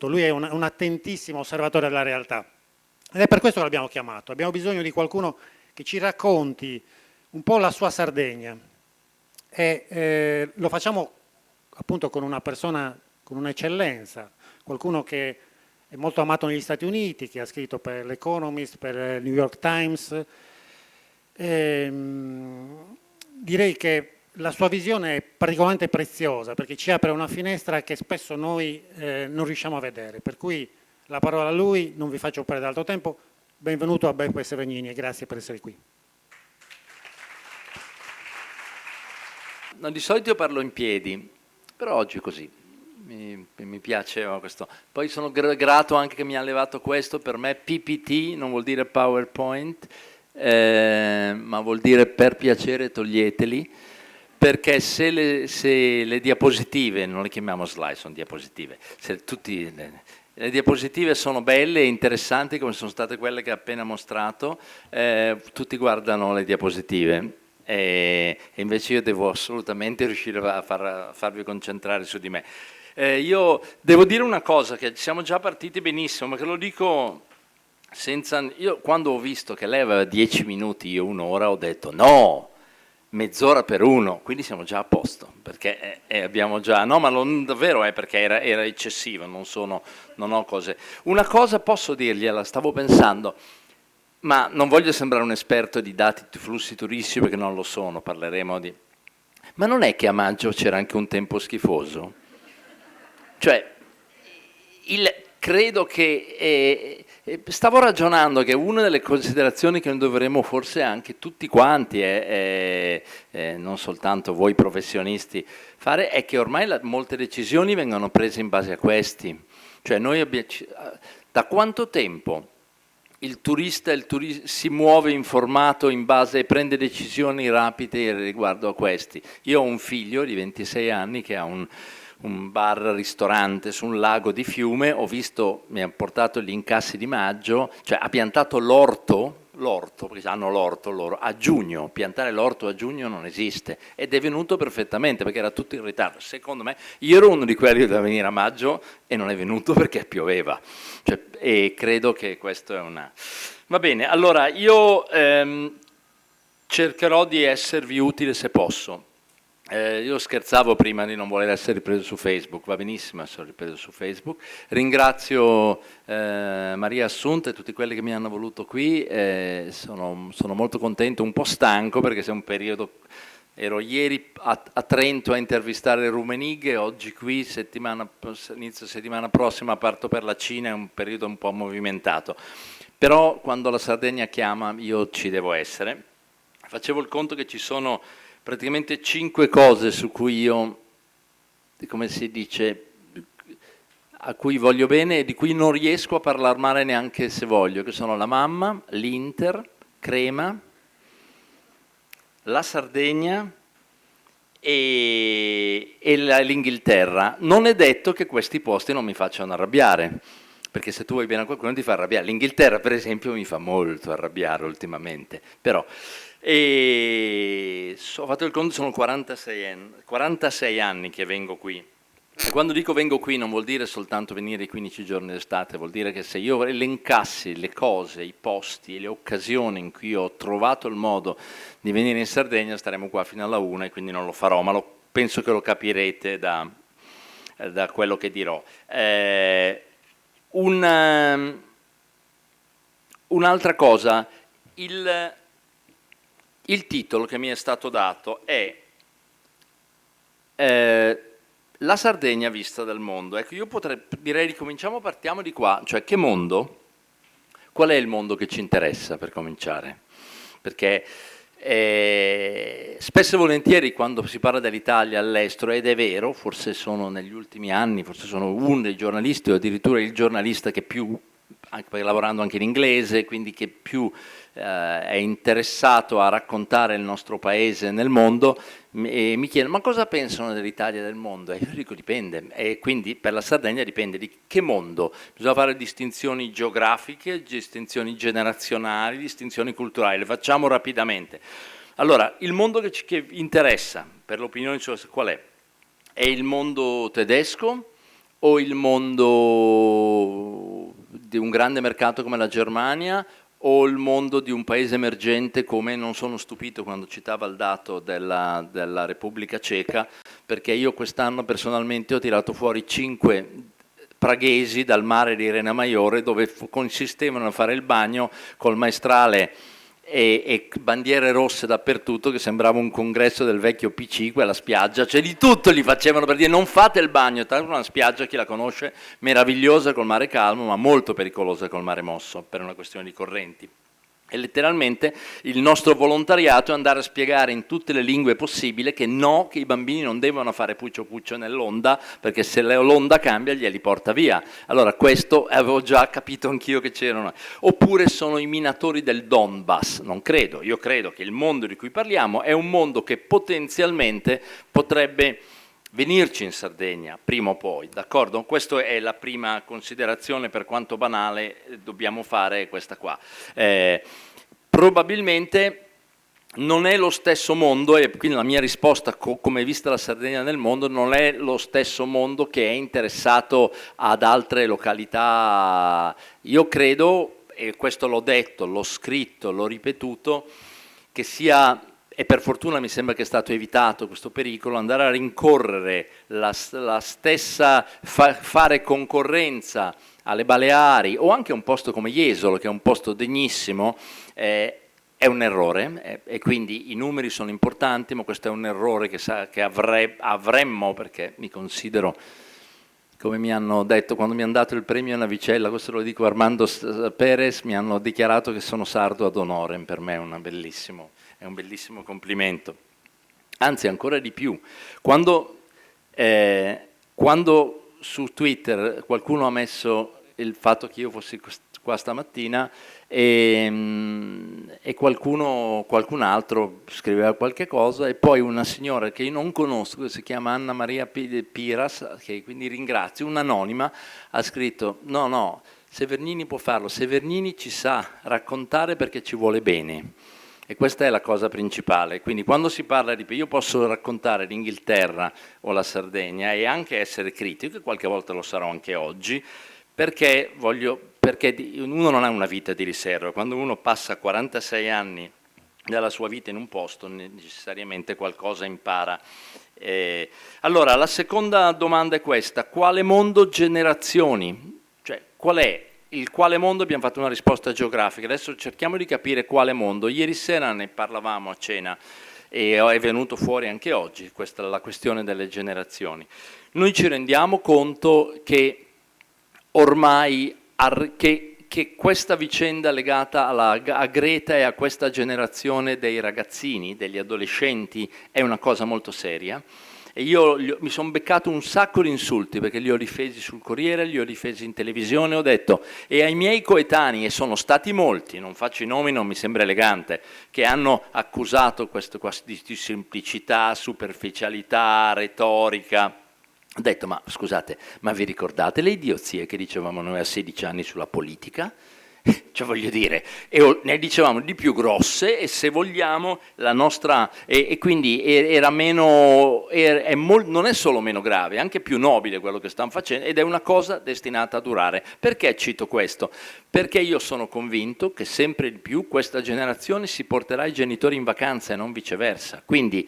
tutto, lui è un attentissimo osservatore della realtà. Ed è per questo che l'abbiamo chiamato. Abbiamo bisogno di qualcuno che ci racconti un po' la sua Sardegna. E lo facciamo appunto con una persona con un'eccellenza, qualcuno che è molto amato negli Stati Uniti, che ha scritto per l'Economist, per il New York Times. Direi che la sua visione è particolarmente preziosa perché ci apre una finestra che spesso noi non riusciamo a vedere. Per cui la parola a lui, non vi faccio perdere altro tempo. Benvenuto a Beppe Severgnini e grazie per essere qui. No, di solito io parlo in piedi, però oggi è così. Mi piace questo. Poi sono grato anche che mi ha levato questo. Per me PPT non vuol dire PowerPoint, ma vuol dire per piacere toglieteli, perché se le diapositive, non le chiamiamo slide, sono diapositive, se le diapositive sono belle e interessanti come sono state quelle che ho appena mostrato, tutti guardano le diapositive. E invece io devo assolutamente riuscire a farvi concentrare su di me. Io devo dire una cosa, che siamo già partiti benissimo, ma che lo dico senza... Io quando ho visto che lei aveva 10 minuti, io un'ora, ho detto no, mezz'ora per uno, quindi siamo già a posto, perché abbiamo già... No, ma non davvero è perché era eccessivo, non ho cose... Una cosa posso dirgliela, stavo pensando... Ma non voglio sembrare un esperto di dati flussi turistici perché non lo sono, parleremo di... Ma non è che a maggio c'era anche un tempo schifoso? Cioè, credo che... stavo ragionando che una delle considerazioni che noi dovremmo forse anche tutti quanti, non soltanto voi professionisti, fare è che ormai molte decisioni vengono prese in base a questi. Cioè noi da quanto tempo il turista si muove informato in base e prende decisioni rapide riguardo a questi. Io ho un figlio di 26 anni che ha un bar-ristorante su un lago di Fiume, ho visto, mi ha portato gli incassi di maggio, cioè ha piantato l'orto, perché hanno l'orto loro, a giugno, piantare l'orto a giugno non esiste, ed è venuto perfettamente perché era tutto in ritardo. Secondo me, io ero uno di quelli che doveva venire a maggio e non è venuto perché pioveva, cioè, e credo che questo è una... Va bene, allora io cercherò di esservi utile se posso. Io scherzavo prima di non voler essere ripreso su Facebook, va benissimo essere ripreso su Facebook. Ringrazio Maria Assunta e tutti quelli che mi hanno voluto qui, sono molto contento, un po' stanco perché c'è un periodo, ero ieri a Trento a intervistare Rummenigge, oggi qui inizio settimana prossima parto per la Cina, è un periodo un po' movimentato, però quando la Sardegna chiama io ci devo essere. Facevo il conto che ci sono praticamente 5 cose su cui io, come si dice, a cui voglio bene e di cui non riesco a parlare male neanche se voglio, che sono la mamma, l'Inter, Crema, la Sardegna e l'Inghilterra. Non è detto che questi posti non mi facciano arrabbiare, perché se tu vuoi bene a qualcuno ti fa arrabbiare. L'Inghilterra, per esempio, mi fa molto arrabbiare ultimamente, però... E ho fatto il conto, sono 46 anni che vengo qui. E quando dico vengo qui non vuol dire soltanto venire i 15 giorni d'estate, vuol dire che se io elencassi le cose, i posti e le occasioni in cui ho trovato il modo di venire in Sardegna staremo qua fino alla 1 e quindi non lo farò, ma penso che lo capirete da quello che dirò. Un'altra cosa, il titolo che mi è stato dato è La Sardegna vista dal mondo. Ecco, io direi ricominciamo, partiamo di qua, cioè che mondo? Qual è il mondo che ci interessa per cominciare? Perché spesso e volentieri quando si parla dell'Italia all'estero, ed è vero, forse sono negli ultimi anni, forse sono uno dei giornalisti o addirittura il giornalista che più, anche perché lavorando anche in inglese, quindi che più è interessato a raccontare il nostro paese nel mondo, e mi chiedono ma cosa pensano dell'Italia e del mondo? E io dico dipende, e quindi per la Sardegna dipende di che mondo. Bisogna fare distinzioni geografiche, distinzioni generazionali, distinzioni culturali, le facciamo rapidamente. Allora, il mondo che interessa per l'opinione, cioè, qual è? È il mondo tedesco o il mondo di un grande mercato come la Germania o il mondo di un paese emergente come, non sono stupito quando citava il dato della Repubblica Ceca, perché io quest'anno personalmente ho tirato fuori 5 praghesi dal mare di Rena Maiore dove consistevano a fare il bagno col maestrale e bandiere rosse dappertutto, che sembrava un congresso del vecchio PC, quella spiaggia, cioè di tutto li facevano per dire non fate il bagno, tra l'altro una spiaggia, chi la conosce, meravigliosa col mare calmo ma molto pericolosa col mare mosso per una questione di correnti. E letteralmente il nostro volontariato è andare a spiegare in tutte le lingue possibili che no, che i bambini non devono fare puccio puccio nell'onda, perché se l'onda cambia glieli porta via. Allora questo avevo già capito anch'io che c'erano. Oppure sono i minatori del Donbass, non credo, io credo che il mondo di cui parliamo è un mondo che potenzialmente potrebbe venirci in Sardegna prima o poi, d'accordo? Questa è la prima considerazione, per quanto banale, dobbiamo fare questa qua. Probabilmente non è lo stesso mondo, e quindi la mia risposta, come è vista la Sardegna nel mondo, non è lo stesso mondo che è interessato ad altre località. Io credo, e questo l'ho detto, l'ho scritto, l'ho ripetuto, che sia... e per fortuna mi sembra che è stato evitato questo pericolo, andare a rincorrere la stessa, fare concorrenza alle Baleari o anche a un posto come Jesolo, che è un posto degnissimo, è un errore, e quindi i numeri sono importanti, ma questo è un errore che avremmo, perché mi considero, come mi hanno detto quando mi hanno dato il premio Navicella, questo lo dico a Armando Perez, mi hanno dichiarato che sono sardo ad honorem, per me è un bellissimo complimento, anzi ancora di più, quando su Twitter qualcuno ha messo il fatto che io fossi qua stamattina e qualcun altro scriveva qualche cosa, e poi una signora che io non conosco, che si chiama Anna Maria Piras, che quindi ringrazio, un'anonima, ha scritto no, Severnini può farlo, Severnini ci sa raccontare perché ci vuole bene. E questa è la cosa principale, quindi quando si parla di... Io posso raccontare l'Inghilterra o la Sardegna e anche essere critico, e qualche volta lo sarò anche oggi, perché uno non ha una vita di riserva. Quando uno passa 46 anni della sua vita in un posto, necessariamente qualcosa impara. Allora, la seconda domanda è questa: quale mondo generazioni? Cioè, qual è il quale mondo? Abbiamo fatto una risposta geografica, adesso cerchiamo di capire quale mondo. Ieri sera ne parlavamo a cena e è venuto fuori anche oggi questa la questione delle generazioni. Noi ci rendiamo conto che ormai che questa vicenda legata a Greta e a questa generazione dei ragazzini, degli adolescenti, è una cosa molto seria. E io mi sono beccato un sacco di insulti, perché li ho difesi sul Corriere, li ho difesi in televisione, ho detto, e ai miei coetanei, e sono stati molti, non faccio i nomi, non mi sembra elegante, che hanno accusato questo di semplicità, superficialità, retorica. Ho detto, ma scusate, ma vi ricordate le idiozie che dicevamo noi a 16 anni sulla politica? Cioè, voglio dire, ne dicevamo di più grosse, e se vogliamo la nostra... E quindi era meno... non è solo meno grave, è anche più nobile quello che stanno facendo, ed è una cosa destinata a durare. Perché cito questo? Perché io sono convinto che sempre di più questa generazione si porterà i genitori in vacanza e non viceversa. Quindi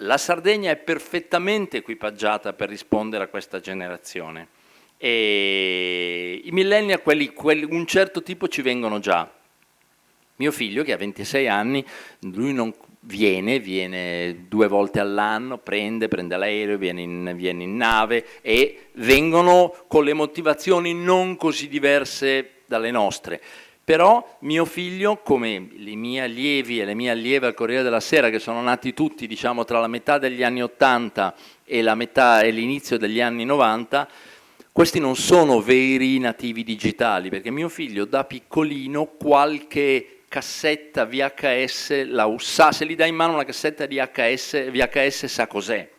la Sardegna è perfettamente equipaggiata per rispondere a questa generazione. E i millennial, un certo tipo, ci vengono già. Mio figlio, che ha 26 anni, lui non viene 2 volte all'anno, prende l'aereo, viene in nave, e vengono con le motivazioni non così diverse dalle nostre. Però mio figlio, come i miei allievi e le mie allieve al Corriere della Sera, che sono nati tutti, diciamo, tra la metà degli anni 80 e l'inizio degli anni 90, questi non sono veri nativi digitali, perché mio figlio da piccolino qualche cassetta VHS la usa, se gli dai in mano una cassetta di VHS sa cos'è.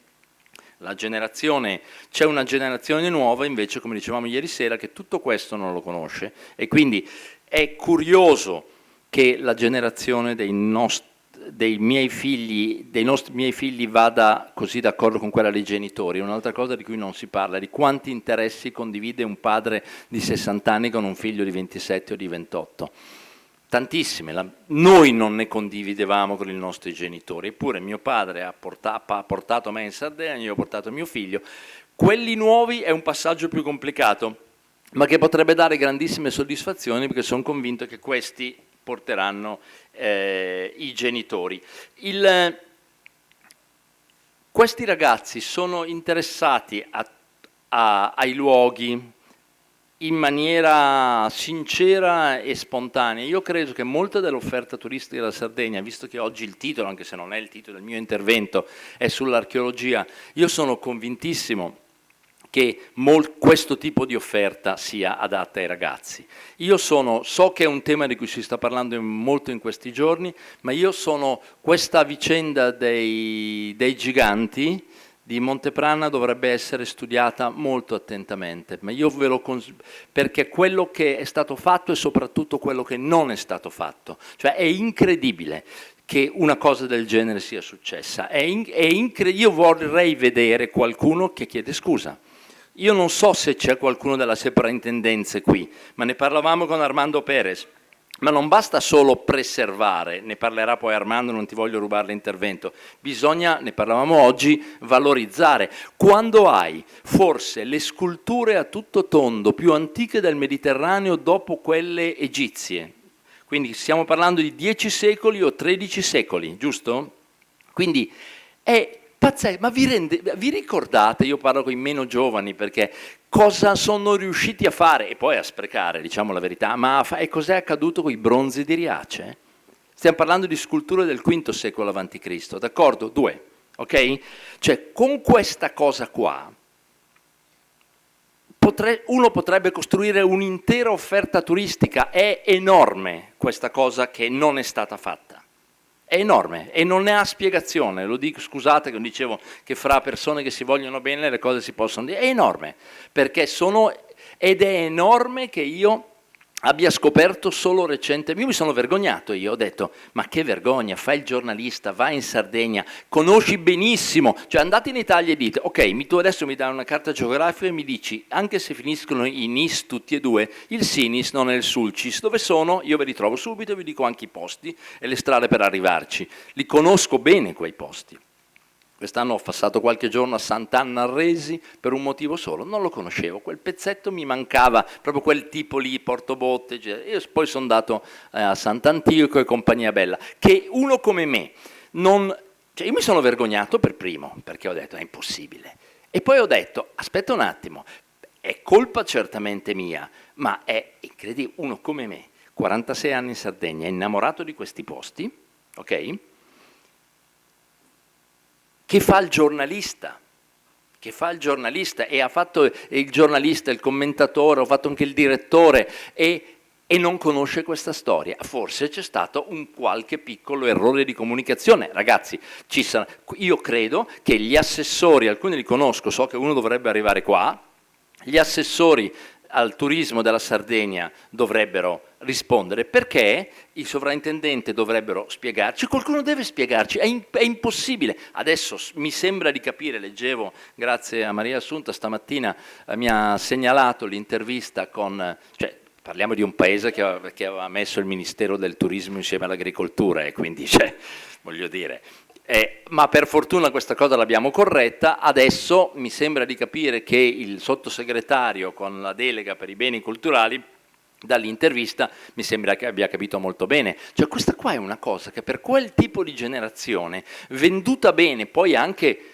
C'è una generazione nuova invece, come dicevamo ieri sera, che tutto questo non lo conosce, e quindi è curioso che la generazione miei figli, miei figli vada così d'accordo con quella dei genitori, un'altra cosa di cui non si parla, di quanti interessi condivide un padre di 60 anni con un figlio di 27 o di 28. Tantissime, noi non ne condividevamo con i nostri genitori, eppure mio padre ha portato me in Sardegna, io ho portato mio figlio. Quelli nuovi è un passaggio più complicato, ma che potrebbe dare grandissime soddisfazioni, perché sono convinto che questi porteranno i genitori. Questi ragazzi sono interessati ai luoghi in maniera sincera e spontanea. Io credo che molta dell'offerta turistica della Sardegna, visto che oggi il titolo, anche se non è il titolo del mio intervento, è sull'archeologia, io sono convintissimo che questo tipo di offerta sia adatta ai ragazzi. Io so che è un tema di cui si sta parlando molto in questi giorni, ma questa vicenda dei giganti di Monteprana dovrebbe essere studiata molto attentamente, ma io perché quello che è stato fatto è soprattutto quello che non è stato fatto, cioè è incredibile che una cosa del genere sia successa, io vorrei vedere qualcuno che chiede scusa. Io non so se c'è qualcuno della soprintendenza qui, ma ne parlavamo con Armando Perez. Ma non basta solo preservare, ne parlerà poi Armando, non ti voglio rubare l'intervento, bisogna, ne parlavamo oggi, valorizzare. Quando hai forse le sculture a tutto tondo più antiche del Mediterraneo dopo quelle egizie, quindi stiamo parlando di 10 secoli o 13 secoli, giusto? Quindi è pazzesco, ma vi ricordate, io parlo con i meno giovani perché cosa sono riusciti a fare, e poi a sprecare, diciamo la verità, e cos'è accaduto con i bronzi di Riace? Stiamo parlando di sculture del V secolo a.C., d'accordo? 2, ok? Cioè, con questa cosa qua, uno potrebbe costruire un'intera offerta turistica, è enorme questa cosa che non è stata fatta. È enorme e non ne ha spiegazione, lo dico, scusate che non dicevo che fra persone che si vogliono bene le cose si possono dire, è enorme, ed è enorme che io abbia scoperto solo recentemente, io mi sono vergognato, io ho detto, ma che vergogna, fai il giornalista, vai in Sardegna, conosci benissimo, cioè andate in Italia e dite, ok, tu adesso mi dai una carta geografica e mi dici, anche se finiscono i NIS tutti e due, il SINIS non è il Sulcis, dove sono? Io ve li trovo subito e vi dico anche i posti e le strade per arrivarci, li conosco bene quei posti. Quest'anno ho passato qualche giorno a Sant'Anna al Resi per un motivo solo, non lo conoscevo, quel pezzetto mi mancava, proprio quel tipo lì, Portobotte, io poi sono andato a Sant'Antioco e compagnia bella, che uno come me, cioè io mi sono vergognato per primo, perché ho detto è impossibile, e poi ho detto aspetta un attimo, è colpa certamente mia, ma è incredibile, uno come me, 46 anni in Sardegna, è innamorato di questi posti, ok? Che fa il giornalista e ha fatto il giornalista, il commentatore, ho fatto anche il direttore e non conosce questa storia. Forse c'è stato un qualche piccolo errore di comunicazione. Ragazzi, io credo che gli assessori, alcuni li conosco, so che uno dovrebbe arrivare qua, gli assessori al turismo della Sardegna dovrebbero rispondere, perché il sovrintendente dovrebbero spiegarci, qualcuno deve spiegarci, è impossibile. Adesso mi sembra di capire, leggevo, grazie a Maria Assunta stamattina mi ha segnalato l'intervista cioè parliamo di un paese che aveva messo il Ministero del Turismo insieme all'agricoltura e quindi voglio dire, ma per fortuna questa cosa l'abbiamo corretta, adesso mi sembra di capire che il sottosegretario con la delega per i beni culturali dall'intervista mi sembra che abbia capito molto bene, cioè questa qua è una cosa che per quel tipo di generazione venduta bene, poi anche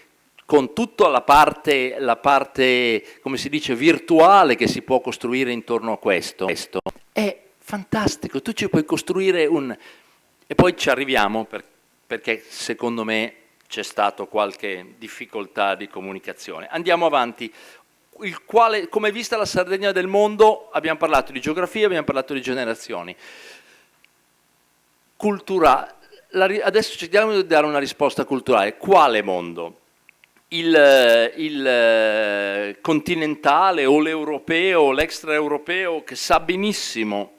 con tutta la parte come si dice virtuale che si può costruire intorno a questo, è fantastico, tu ci puoi costruire e poi ci arriviamo perché secondo me c'è stato qualche difficoltà di comunicazione. Andiamo avanti. Come è vista la Sardegna del mondo? Abbiamo parlato di geografia, abbiamo parlato di generazioni. Adesso cerchiamo di dare una risposta culturale. Quale mondo? Il continentale o l'europeo o l'extraeuropeo che sa benissimo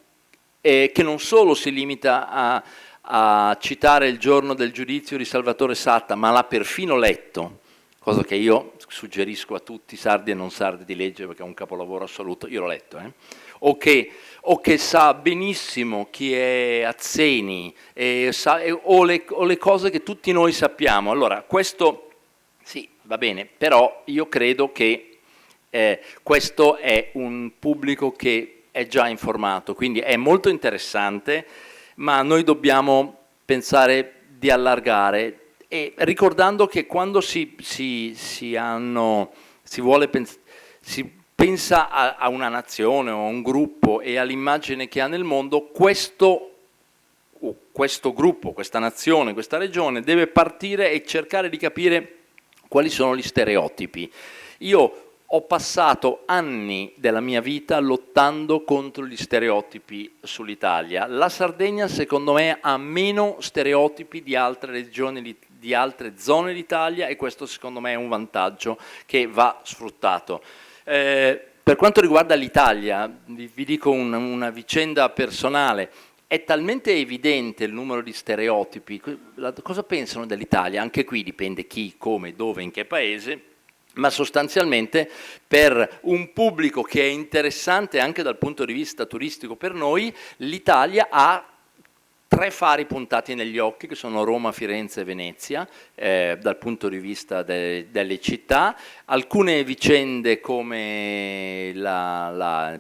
che non solo si limita a citare Il giorno del giudizio di Salvatore Satta, ma l'ha perfino letto, cosa che io suggerisco a tutti, sardi e non sardi, di leggere perché è un capolavoro assoluto, io l'ho letto, o che sa benissimo chi è Azzeni, o le cose che tutti noi sappiamo. Allora, questo sì, va bene, però io credo che questo è un pubblico che è già informato, quindi è molto interessante, ma noi dobbiamo pensare di allargare, e ricordando che quando si pensa a una nazione o a un gruppo e all'immagine che ha nel mondo, questo gruppo, questa nazione, questa regione deve partire e cercare di capire quali sono gli stereotipi. Io ho passato anni della mia vita lottando contro gli stereotipi sull'Italia. La Sardegna, secondo me, ha meno stereotipi di altre regioni, di altre zone d'Italia, e questo secondo me è un vantaggio che va sfruttato. Per quanto riguarda l'Italia, vi dico una vicenda personale. È talmente evidente il numero di stereotipi. Cosa pensano dell'Italia? Anche qui dipende chi, come, dove, in che paese, ma sostanzialmente per un pubblico che è interessante anche dal punto di vista turistico per noi, l'Italia ha 3 fari puntati negli occhi, che sono Roma, Firenze e Venezia, dal punto di vista delle città. Alcune vicende come la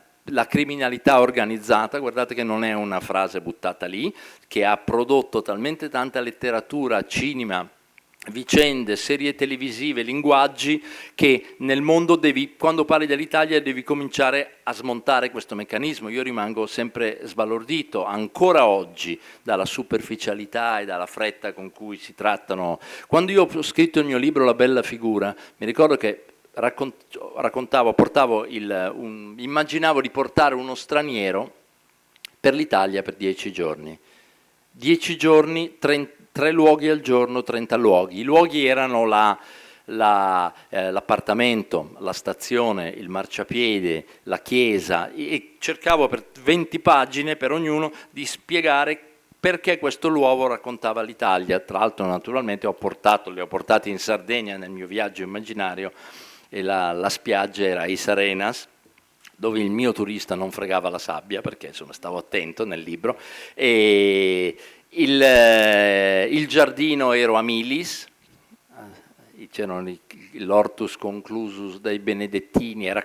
criminalità organizzata, guardate che non è una frase buttata lì, che ha prodotto talmente tanta letteratura, cinema, vicende, serie televisive, linguaggi, che nel mondo quando parli dell'Italia devi cominciare a smontare questo meccanismo. Io rimango sempre sbalordito ancora oggi dalla superficialità e dalla fretta con cui si trattano. Quando io ho scritto il mio libro La bella figura, mi ricordo che immaginavo di portare uno straniero per l'Italia per 10 giorni. 10 giorni, 3 luoghi al giorno, 30 luoghi. I luoghi erano l'appartamento, la stazione, il marciapiede, la chiesa, e cercavo per 20 pagine per ognuno di spiegare perché questo luogo raccontava l'Italia. Tra l'altro, naturalmente, li ho portati in Sardegna nel mio viaggio immaginario, e la spiaggia era Is Arenas, dove il mio turista non fregava la sabbia, perché insomma stavo attento nel libro, e il giardino ero a Milis, c'erano l'Hortus Conclusus dei Benedettini, e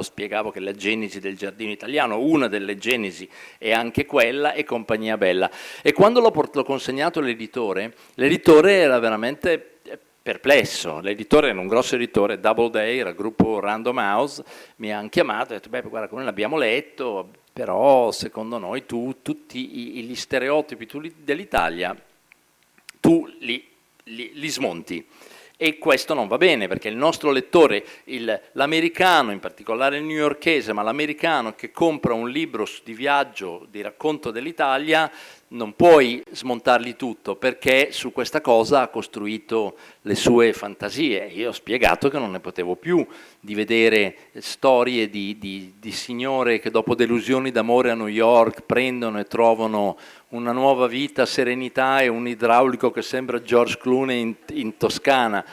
spiegavo che la genesi del giardino italiano, una delle genesi è anche quella, e compagnia bella. E quando l'ho consegnato all'editore, l'editore era veramente perplesso. L'editore era un grosso editore, Doubleday, era il gruppo Random House, mi hanno chiamato e ha detto: beh, guarda, come l'abbiamo letto, però secondo noi tutti gli stereotipi dell'Italia tu li smonti. E questo non va bene, perché il nostro lettore, l'americano, in particolare il newyorkese, ma l'americano che compra un libro di viaggio, di racconto dell'Italia, non puoi smontargli tutto, perché su questa cosa ha costruito le sue fantasie. Io ho spiegato che non ne potevo più di vedere storie di signore che dopo delusioni d'amore a New York prendono e trovano una nuova vita, serenità, e un idraulico che sembra George Clooney in Toscana,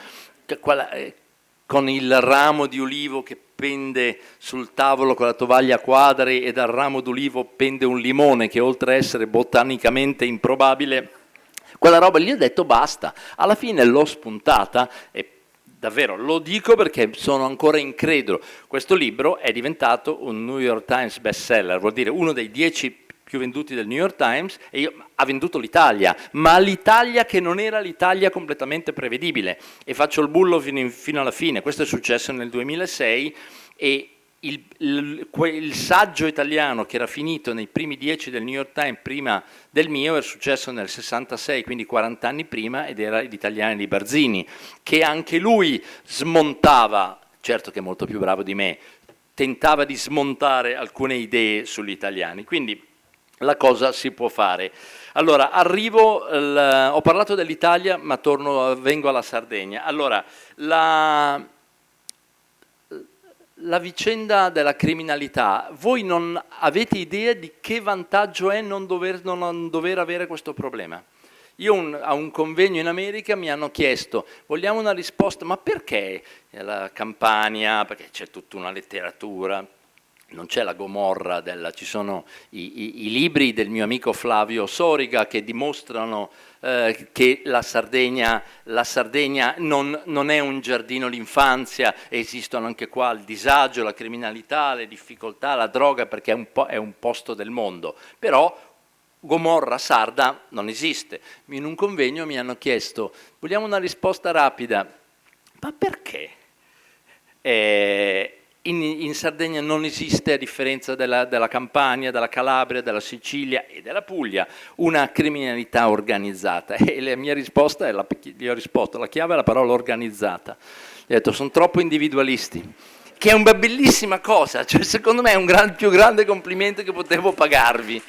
con il ramo di ulivo che pende sul tavolo con la tovaglia a quadri, e dal ramo d'ulivo pende un limone che, oltre a essere botanicamente improbabile, quella roba lì, ho detto basta. Alla fine l'ho spuntata, e davvero lo dico perché sono ancora incredulo. Questo libro è diventato un New York Times bestseller, vuol dire uno dei 10 più venduti del New York Times, e ha venduto l'Italia, ma l'Italia che non era l'Italia completamente prevedibile. E faccio il bullo fino alla fine. Questo è successo nel 2006, e il saggio italiano che era finito nei primi 10 del New York Times prima del mio era successo nel 66, quindi 40 anni prima, ed era Gli Italiani di Barzini, che anche lui smontava, certo che è molto più bravo di me, tentava di smontare alcune idee sugli italiani. Quindi la cosa si può fare. Allora, ho parlato dell'Italia, ma vengo alla Sardegna. Allora, la vicenda della criminalità, voi non avete idea di che vantaggio è non dover avere questo problema. Io a un convegno in America mi hanno chiesto, vogliamo una risposta, ma perché la Campania? Perché c'è tutta una letteratura, non c'è la Gomorra, ci sono i libri del mio amico Flavio Soriga che dimostrano che la Sardegna non è un giardino l'infanzia, esistono anche qua il disagio, la criminalità, le difficoltà, la droga, perché è un posto del mondo, però Gomorra sarda non esiste. In un convegno mi hanno chiesto, vogliamo una risposta rapida, ma perché? In Sardegna non esiste, a differenza della Campania, della Calabria, della Sicilia e della Puglia, una criminalità organizzata. E la mia risposta gli ho risposto, la chiave è la parola organizzata. Gli ho detto, sono troppo individualisti, che è una bellissima cosa, cioè secondo me è il più grande complimento che potevo pagarvi.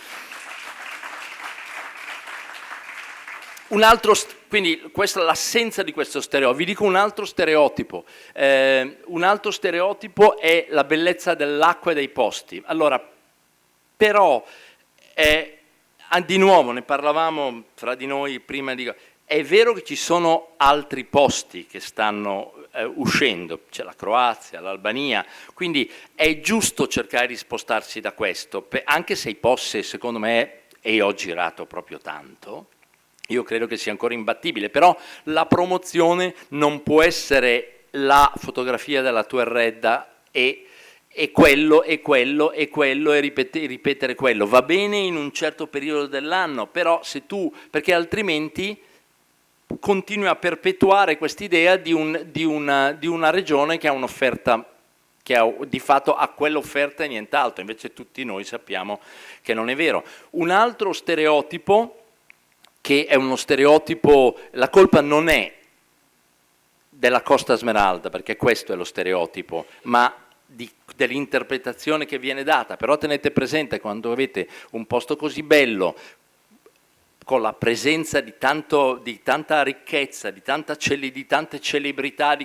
Quindi questa è l'assenza di questo stereotipo. Vi dico un altro stereotipo. Un altro stereotipo è la bellezza dell'acqua e dei posti. Allora, però, di nuovo, ne parlavamo fra di noi prima è vero che ci sono altri posti che stanno uscendo, c'è la Croazia, l'Albania, quindi è giusto cercare di spostarsi da questo, anche se i posti, secondo me, e io ho girato proprio tanto, io credo che sia ancora imbattibile, però la promozione non può essere la fotografia della tua Erredda e quello e ripetere quello. Va bene in un certo periodo dell'anno, però perché altrimenti continui a perpetuare quest'idea di una regione che ha un'offerta, che di fatto ha quell'offerta e nient'altro, invece tutti noi sappiamo che non è vero. Un altro stereotipo, che è uno stereotipo, la colpa non è della Costa Smeralda, perché questo è lo stereotipo, ma dell'interpretazione che viene data. Però tenete presente, quando avete un posto così bello, con la presenza di tanta ricchezza, di tante celebrità,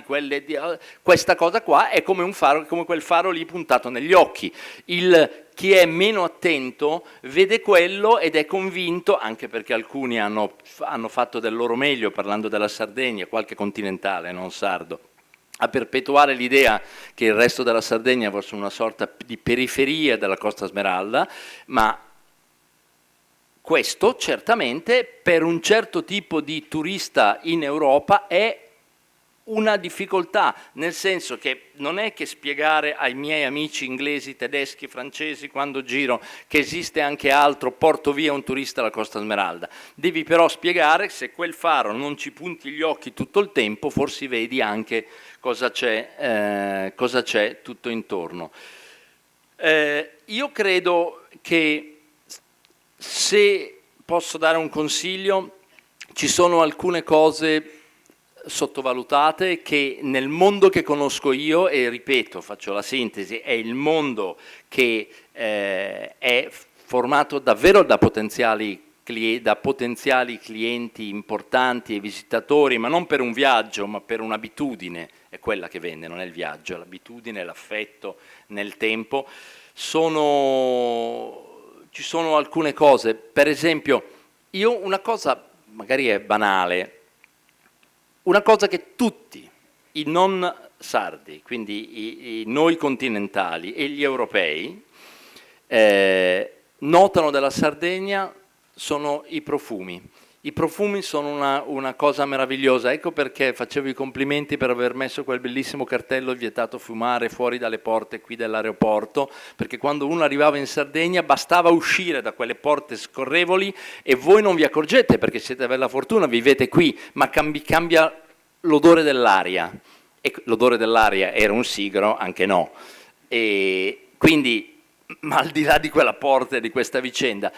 questa cosa qua è come un faro, come quel faro lì puntato negli occhi. Chi è meno attento vede quello ed è convinto, anche perché alcuni hanno fatto del loro meglio, parlando della Sardegna, qualche continentale, non sardo, a perpetuare l'idea che il resto della Sardegna fosse una sorta di periferia della Costa Smeralda, ma questo certamente per un certo tipo di turista in Europa è una difficoltà, nel senso che non è che spiegare ai miei amici inglesi, tedeschi, francesi quando giro che esiste anche altro, porto via un turista alla Costa Smeralda. Devi però spiegare, se quel faro non ci punti gli occhi tutto il tempo, forse vedi anche cosa c'è tutto intorno. Io credo che, se posso dare un consiglio, ci sono alcune cose sottovalutate che nel mondo che conosco io, e ripeto, faccio la sintesi, è il mondo che è formato davvero da potenziali clienti importanti e visitatori, ma non per un viaggio, ma per un'abitudine, è quella che vende, non è il viaggio, è l'abitudine, l'affetto nel tempo. Ci sono alcune cose, per esempio, una cosa magari è banale, una cosa che tutti i non sardi, quindi noi continentali e gli europei, notano della Sardegna sono i profumi. I profumi sono una cosa meravigliosa, ecco perché facevo i complimenti per aver messo quel bellissimo cartello vietato fumare fuori dalle porte qui dell'aeroporto, perché quando uno arrivava in Sardegna bastava uscire da quelle porte scorrevoli e voi non vi accorgete perché siete per la fortuna, vivete qui, ma cambia l'odore dell'aria, e l'odore dell'aria era un sigaro, anche no, e quindi, ma al di là di quella porta e di questa vicenda,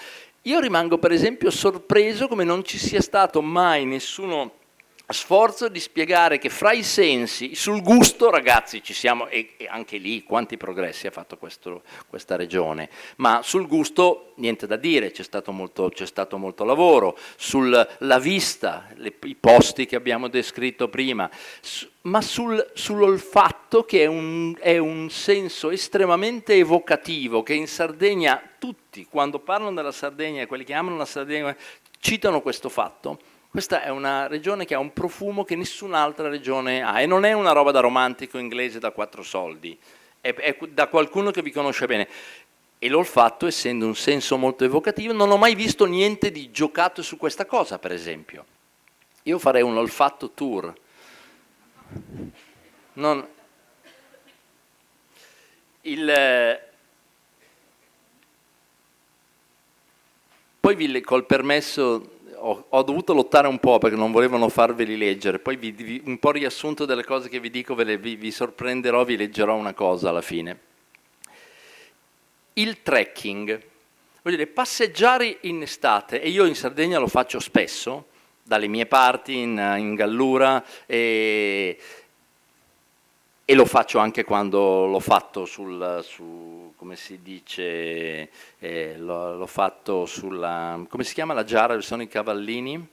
io rimango per esempio sorpreso come non ci sia stato mai nessuno sforzo di spiegare che fra i sensi, sul gusto, ragazzi, ci siamo, e anche lì quanti progressi ha fatto questa regione, ma sul gusto niente da dire, c'è stato molto lavoro, sulla vista, i posti che abbiamo descritto prima, ma sull'olfatto, che è un senso estremamente evocativo, che in Sardegna tutti, quando parlano della Sardegna, quelli che amano la Sardegna, citano questo fatto. Questa è una regione che ha un profumo che nessun'altra regione ha, e non è una roba da romantico inglese da 4 soldi, è da qualcuno che vi conosce bene. E l'olfatto, essendo un senso molto evocativo, non ho mai visto niente di giocato su questa cosa, per esempio. Io farei un olfatto tour. Non... Poi col permesso ho dovuto lottare un po' perché non volevano farveli leggere, poi un po' riassunto delle cose che vi dico, vi sorprenderò, vi leggerò una cosa alla fine. Il trekking, voglio dire, passeggiare in estate, e io in Sardegna lo faccio spesso, dalle mie parti, in Gallura, e lo faccio anche quando l'ho fatto come si dice, l'ho fatto sulla, come si chiama la giara dove sono i cavallini?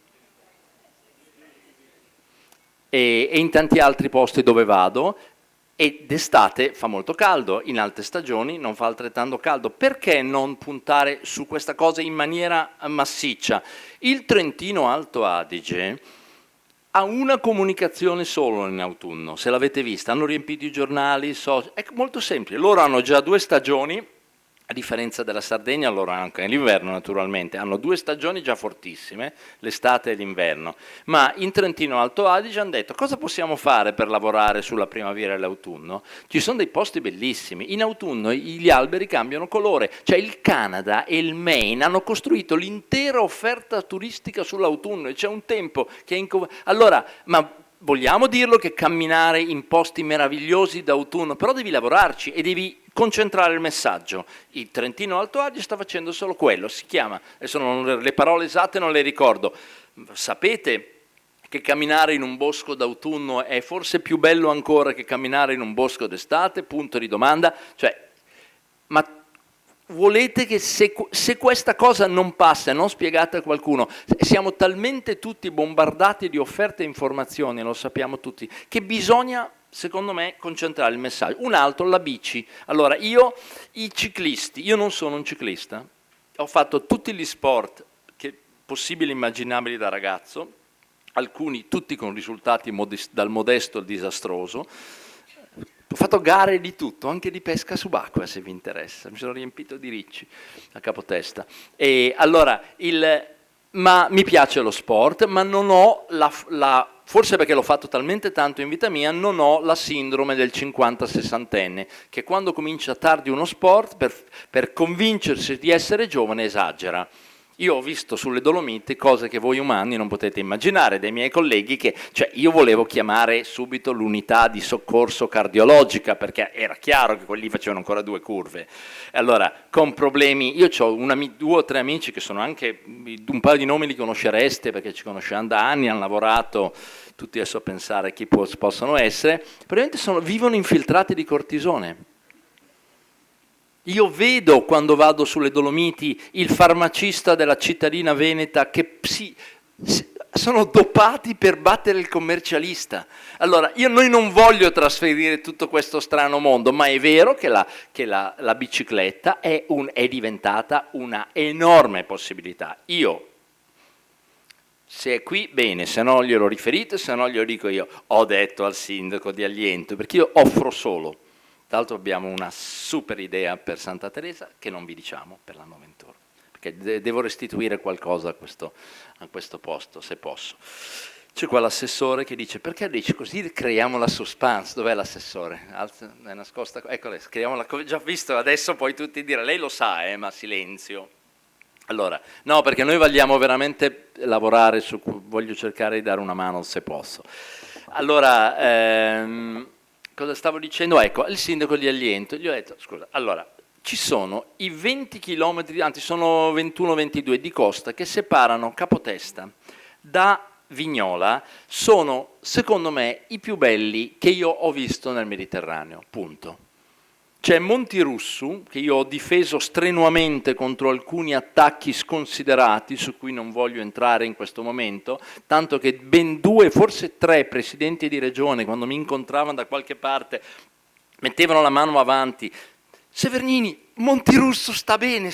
E in tanti altri posti dove vado, e d'estate fa molto caldo, in alte stagioni non fa altrettanto caldo. Perché non puntare su questa cosa in maniera massiccia? Il Trentino Alto Adige ha una comunicazione solo in autunno, se l'avete vista, hanno riempito i giornali, è molto semplice, loro hanno già 2 stagioni, a differenza della Sardegna, loro anche l'inverno naturalmente, hanno 2 stagioni già fortissime, l'estate e l'inverno, ma in Trentino Alto Adige hanno detto cosa possiamo fare per lavorare sulla primavera e l'autunno? Ci sono dei posti bellissimi, in autunno gli alberi cambiano colore, cioè il Canada e il Maine hanno costruito l'intera offerta turistica sull'autunno e c'è un tempo che è allora, ma vogliamo dirlo che camminare in posti meravigliosi d'autunno, però devi lavorarci e devi concentrare il messaggio. Il Trentino Alto Adige sta facendo solo quello, si chiama, adesso le parole esatte non le ricordo, sapete che camminare in un bosco d'autunno è forse più bello ancora che camminare in un bosco d'estate? Punto di domanda. Cioè, ma volete che se questa cosa non passa e non spiegate a qualcuno, siamo talmente tutti bombardati di offerte e informazioni, lo sappiamo tutti, che bisogna, secondo me, concentrare il messaggio. Un altro, la bici. Allora, i ciclisti, io non sono un ciclista, ho fatto tutti gli sport possibili e immaginabili da ragazzo, alcuni tutti con risultati dal modesto al disastroso. Ho fatto gare di tutto, anche di pesca subacquea se vi interessa, mi sono riempito di ricci a capotesta. E allora, ma mi piace lo sport, ma non ho forse perché l'ho fatto talmente tanto in vita mia, non ho la sindrome del 50-60enne, che quando comincia tardi uno sport, per convincersi di essere giovane, esagera. Io ho visto sulle Dolomiti cose che voi umani non potete immaginare, dei miei colleghi cioè io volevo chiamare subito l'unità di soccorso cardiologica perché era chiaro che quelli facevano ancora 2 curve. Allora, con problemi, io ho 2 o 3 amici che sono anche, un paio di nomi li conoscereste perché ci conosciamo da anni, hanno lavorato, tutti adesso a pensare chi possono essere, praticamente vivono infiltrati di cortisone. Io vedo quando vado sulle Dolomiti il farmacista della cittadina veneta che sono dopati per battere il commercialista. Allora, noi non voglio trasferire tutto questo strano mondo, ma è vero che la bicicletta è diventata una enorme possibilità. Se è qui, bene, se no glielo riferite, se no glielo dico io. Ho detto al sindaco di Aliento, perché io offro solo. Tra l'altro abbiamo una super idea per Santa Teresa che non vi diciamo per l'anno 21, perché devo restituire qualcosa a questo posto, se posso. C'è qua l'assessore che dice, perché dici così creiamo la suspense? Dov'è l'assessore? È nascosta, eccola, creiamo già visto, adesso poi tutti dire, lei lo sa, ma silenzio. Allora, no, perché noi vogliamo veramente lavorare voglio cercare di dare una mano se posso. Allora, cosa stavo dicendo? Ecco, il sindaco di Aliento, gli ho detto, scusa, allora, ci sono i 20 chilometri, anzi sono 21-22 di costa che separano Capotesta da Vignola, sono secondo me i più belli che io ho visto nel Mediterraneo, punto. C'è Montirussu, che io ho difeso strenuamente contro alcuni attacchi sconsiderati, su cui non voglio entrare in questo momento, tanto che ben 2, forse 3 presidenti di regione, quando mi incontravano da qualche parte, mettevano la mano avanti. Severnini, Montirussu sta bene,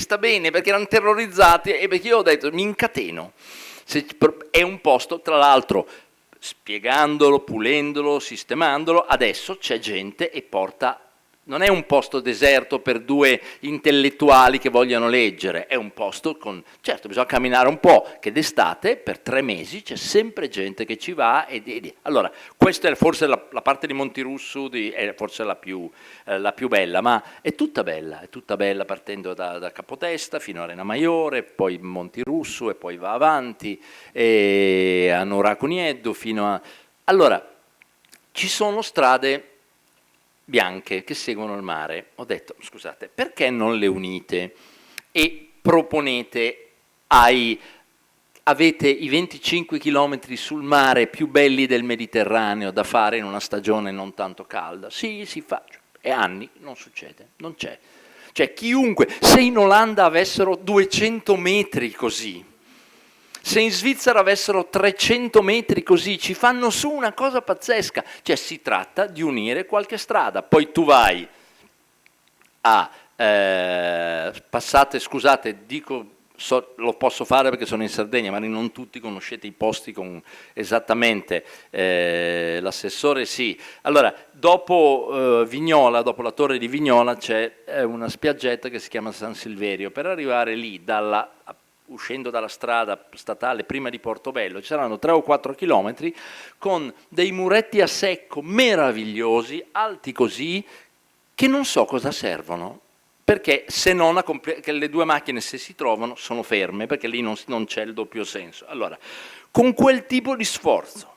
perché erano terrorizzati, e perché io ho detto, mi incateno. È un posto, tra l'altro, spiegandolo, pulendolo, sistemandolo, adesso c'è gente e porta. Non è un posto deserto per due intellettuali che vogliono leggere, è un posto con. Certo, bisogna camminare un po', che d'estate per 3 mesi c'è sempre gente che ci va. Allora, questa è forse la parte di Montirussu, è forse la più bella, ma è tutta bella partendo da Capotesta fino a Arena Maiore, poi Montirussu e poi va avanti, e a Noracunieddu fino a. Allora, ci sono strade bianche che seguono il mare. Ho detto, scusate, perché non le unite e proponete avete i 25 chilometri sul mare più belli del Mediterraneo da fare in una stagione non tanto calda? Sì, si fa, e anni non succede, non c'è. Cioè chiunque, se in Olanda avessero 200 metri così, se in Svizzera avessero 300 metri così, ci fanno su una cosa pazzesca. Cioè si tratta di unire qualche strada. Poi tu vai a, passate, scusate, dico, lo posso fare perché sono in Sardegna, ma non tutti conoscete i posti con esattamente, l'assessore sì. Allora, dopo Vignola, dopo la torre di Vignola, c'è una spiaggetta che si chiama San Silverio. Per arrivare lì, uscendo dalla strada statale prima di Portobello, ci saranno 3 o 4 chilometri con dei muretti a secco meravigliosi, alti così, che non so cosa servono, perché se non che le due macchine, se si trovano, sono ferme, perché lì non c'è il doppio senso. Allora, con quel tipo di sforzo,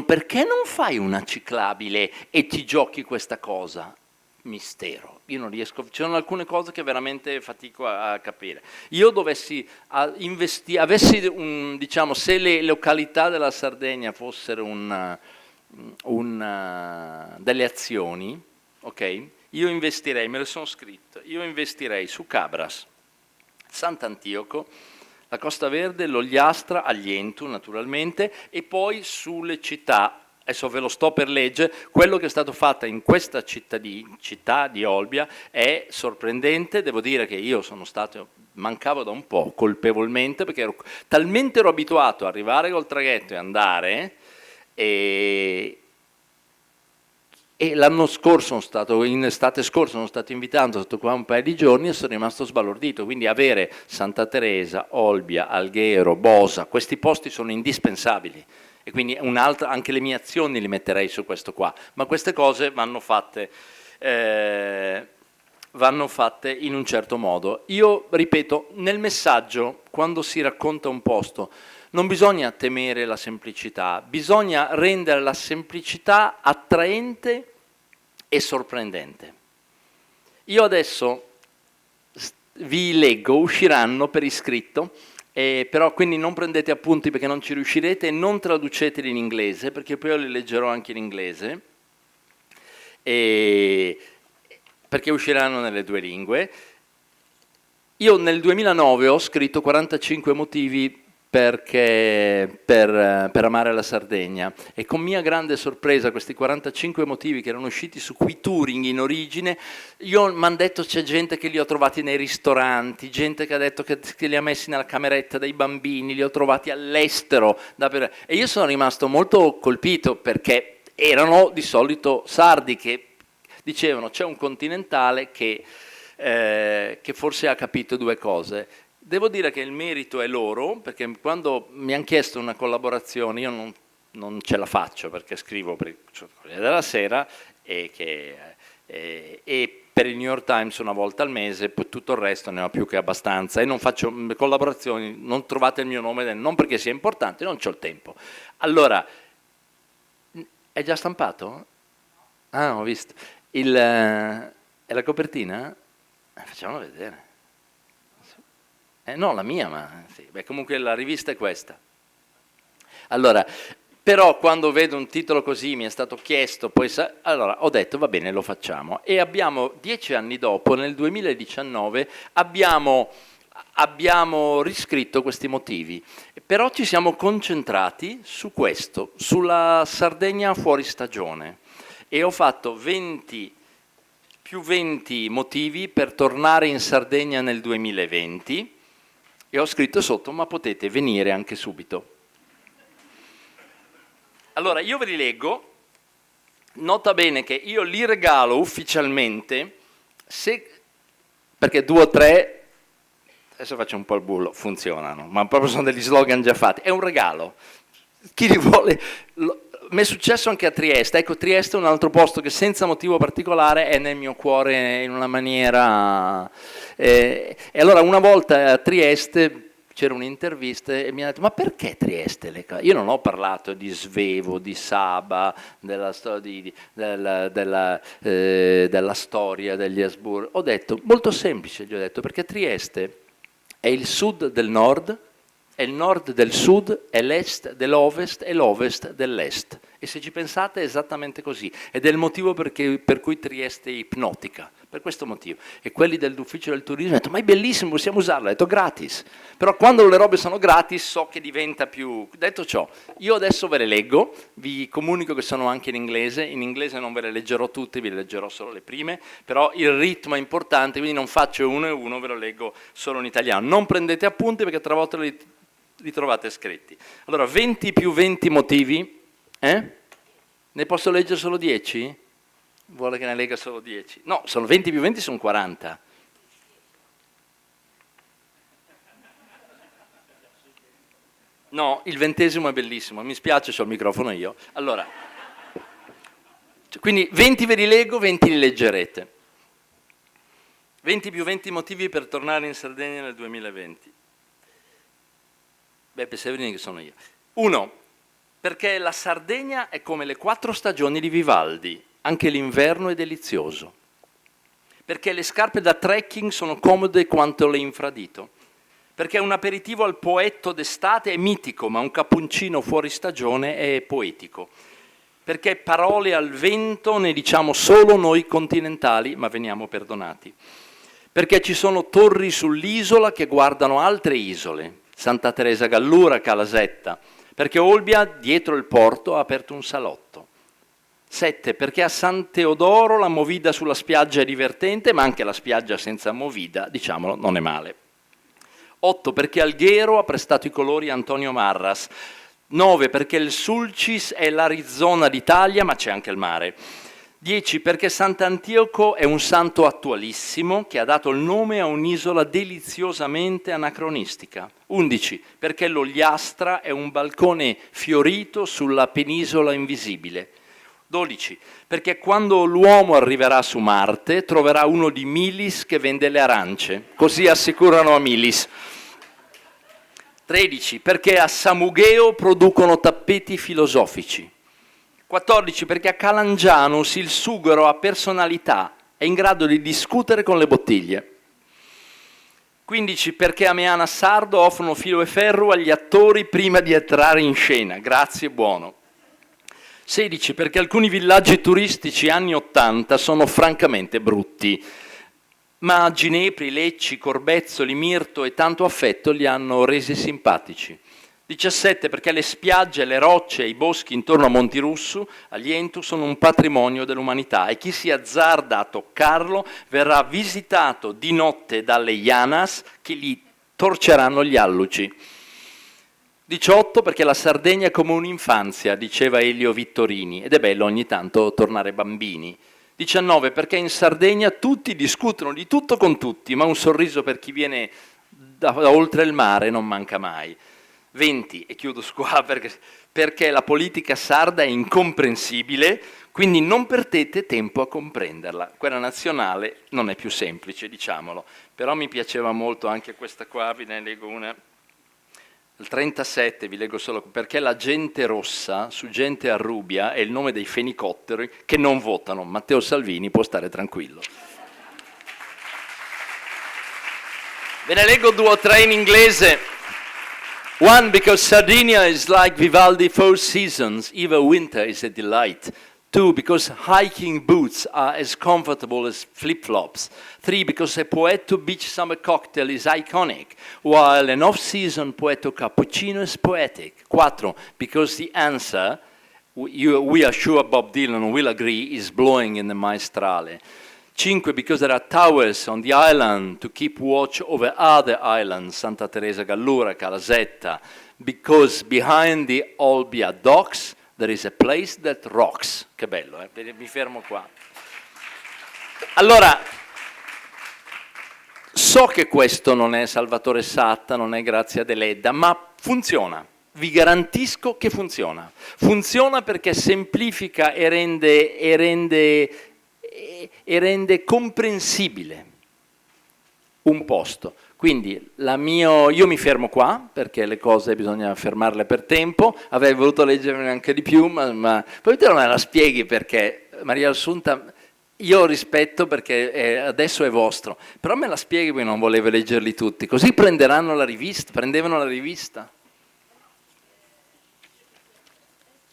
perché non fai una ciclabile e ti giochi questa cosa? Mistero, io non riesco, ci sono alcune cose che veramente fatico a capire. Io dovessi avessi diciamo, se le località della Sardegna fossero delle azioni, ok? Io investirei, me le sono scritto, io investirei su Cabras, Sant'Antioco, la Costa Verde, l'Ogliastra, Aglientu naturalmente, e poi sulle città. Adesso ve lo sto per legge, quello che è stato fatto in questa città di Olbia è sorprendente. Devo dire che io mancavo da un po' colpevolmente, perché talmente ero abituato ad arrivare col traghetto e andare, e l'anno scorso in estate scorsa sono stato invitato, sono stato qua un paio di giorni e sono rimasto sbalordito. Quindi avere Santa Teresa, Olbia, Alghero, Bosa, questi posti sono indispensabili. E quindi anche le mie azioni le metterei su questo qua, ma queste cose vanno fatte in un certo modo. Io ripeto, nel messaggio, quando si racconta un posto, non bisogna temere la semplicità, bisogna rendere la semplicità attraente e sorprendente. Io adesso vi leggo, usciranno per iscritto, però quindi non prendete appunti perché non ci riuscirete, e non traduceteli in inglese perché poi io li leggerò anche in inglese, perché usciranno nelle 2 lingue. Io nel 2009 ho scritto 45 motivi per amare la Sardegna, e con mia grande sorpresa questi 45 motivi che erano usciti su Qui Touring in origine, mi hanno detto, c'è gente che li ho trovati nei ristoranti, gente che ha detto che li ha messi nella cameretta dei bambini, li ho trovati all'estero, e io sono rimasto molto colpito, perché erano di solito sardi che dicevano c'è un continentale che forse ha capito 2 cose. Devo dire che il merito è loro, perché quando mi hanno chiesto una collaborazione io non ce la faccio, perché scrivo per il Corriere della Sera e per il New York Times una volta al mese, poi tutto il resto ne ho più che abbastanza, e non faccio collaborazioni, non trovate il mio nome, non perché sia importante, non c'ho il tempo. Allora, è già stampato? Ah, ho visto. È la copertina? Facciamola vedere. No, la mia, ma sì. Beh, comunque la rivista è questa. Allora, però quando vedo un titolo così, mi è stato chiesto, allora ho detto va bene, lo facciamo. E abbiamo 10 anni dopo, nel 2019, abbiamo riscritto questi motivi, però ci siamo concentrati su questo, sulla Sardegna fuori stagione, e ho fatto 20 motivi per tornare in Sardegna nel 2020, E ho scritto sotto, ma potete venire anche subito. Allora, io ve li leggo, nota bene che io li regalo ufficialmente, perché 2 o 3, adesso faccio un po' il bullo, funzionano, ma proprio sono degli slogan già fatti, è un regalo. Chi li vuole... Mi è successo anche a Trieste, ecco Trieste è un altro posto che senza motivo particolare è nel mio cuore in una maniera... E allora una volta a Trieste c'era un'intervista e mi ha detto ma perché Trieste? Io non ho parlato di Svevo, di Saba, della storia degli Asburgo, ho detto molto semplice, gli ho detto perché Trieste è il sud del nord, è il nord del sud, è l'est dell'ovest e l'ovest dell'est. E se ci pensate è esattamente così. Ed è il motivo per cui Trieste è ipnotica, per questo motivo. E quelli dell'ufficio del turismo hanno detto, ma è bellissimo, possiamo usarlo. Ho detto, gratis. Però quando le robe sono gratis so che diventa più... Detto ciò, io adesso ve le leggo, vi comunico che sono anche in inglese non ve le leggerò tutte, vi le leggerò solo le prime, però il ritmo è importante, quindi non faccio uno e uno, ve lo leggo solo in italiano. Non prendete appunti perché tra volte li trovate scritti. Allora, 20 più 20 motivi, Ne posso leggere solo 10? Vuole che ne legga solo 10? No, sono 20 più 20 sono 40. No, il 20° è bellissimo, mi spiace, c'ho il microfono io. Allora, quindi 20 ve li leggo, 20 li leggerete. 20 più 20 motivi per tornare in Sardegna nel 2020. Beppe Severini che sono io. 1. Perché la Sardegna è come le 4 stagioni di Vivaldi, anche l'inverno è delizioso. Perché le scarpe da trekking sono comode quanto le infradito. Perché un aperitivo al poetto d'estate è mitico, ma un cappuccino fuori stagione è poetico. Perché parole al vento ne diciamo solo noi continentali, ma veniamo perdonati. Perché ci sono torri sull'isola che guardano altre isole, Santa Teresa Gallura, Calasetta, perché Olbia, dietro il porto, ha aperto un salotto. 7. Perché a San Teodoro la movida sulla spiaggia è divertente, ma anche la spiaggia senza movida, diciamolo, non è male. 8. Perché Alghero ha prestato i colori a Antonio Marras. 9. Perché il Sulcis è l'Arizona d'Italia, ma c'è anche il mare. 10. Perché Sant'Antioco è un santo attualissimo che ha dato il nome a un'isola deliziosamente anacronistica. 11. Perché l'Ogliastra è un balcone fiorito sulla penisola invisibile. 12. Perché quando l'uomo arriverà su Marte troverà uno di Milis che vende le arance. Così assicurano a Milis. 13. Perché a Samugheo producono tappeti filosofici. 14. Perché a Calangianus il sughero ha personalità, è in grado di discutere con le bottiglie. 15. Perché a Meana Sardo offrono filo e ferro agli attori prima di entrare in scena. Grazie, buono. 16. Perché alcuni villaggi turistici anni 80 sono francamente brutti, ma Ginepri, Lecci, Corbezzoli, Mirto e tanto affetto li hanno resi simpatici. 17. Perché le spiagge, le rocce e i boschi intorno a Montirussu, a Lientu, sono un patrimonio dell'umanità e chi si azzarda a toccarlo verrà visitato di notte dalle Llanas che gli torceranno gli alluci. 18. Perché la Sardegna è come un'infanzia, diceva Elio Vittorini, ed è bello ogni tanto tornare bambini. 19. Perché in Sardegna tutti discutono di tutto con tutti, ma un sorriso per chi viene da oltre il mare non manca mai. 20, e chiudo qua perché la politica sarda è incomprensibile, quindi non perdete tempo a comprenderla. Quella nazionale non è più semplice, diciamolo, però mi piaceva molto anche questa qua, vi ne leggo una. Il 37, vi leggo solo, perché la gente rossa su gente arrubia è il nome dei fenicotteri che non votano. Matteo Salvini può stare tranquillo. Ve ne leggo 2 o 3 in inglese. 1. Because Sardinia is like Vivaldi 4 seasons, even winter is a delight. 2. Because hiking boots are as comfortable as flip-flops. 3. Because a Poetto beach summer cocktail is iconic, while an off-season Poetto cappuccino is poetic. 4. Because the answer, we are sure Bob Dylan will agree, is blowing in the maestrale. 5, because there are towers on the island to keep watch over other islands, Santa Teresa Gallura, Calasetta, because behind the Olbia docks there is a place that rocks. Che bello, mi fermo qua. Allora, so che questo non è Salvatore Satta, non è Grazia Deledda, ma funziona. Vi garantisco che funziona. Funziona perché semplifica e rende comprensibile un posto. Quindi io mi fermo qua, perché le cose bisogna fermarle per tempo, avrei voluto leggermene anche di più, ma poi te non me la spieghi perché, Maria Assunta, io rispetto perché adesso è vostro, però me la spieghi perché non volevo leggerli tutti, così prendevano la rivista.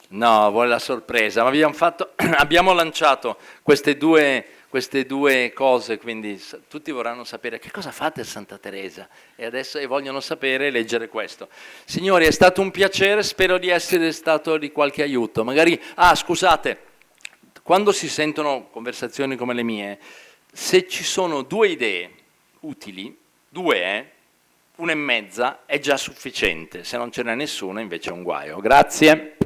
No, vuole la sorpresa, ma abbiamo lanciato queste due cose, quindi tutti vorranno sapere che cosa fate a Santa Teresa e adesso vogliono sapere e leggere questo. Signori, è stato un piacere, spero di essere stato di qualche aiuto. Magari, scusate, quando si sentono conversazioni come le mie, se ci sono 2 idee utili, 2, 1 e mezza, è già sufficiente, se non ce n'è nessuna invece è un guaio. Grazie.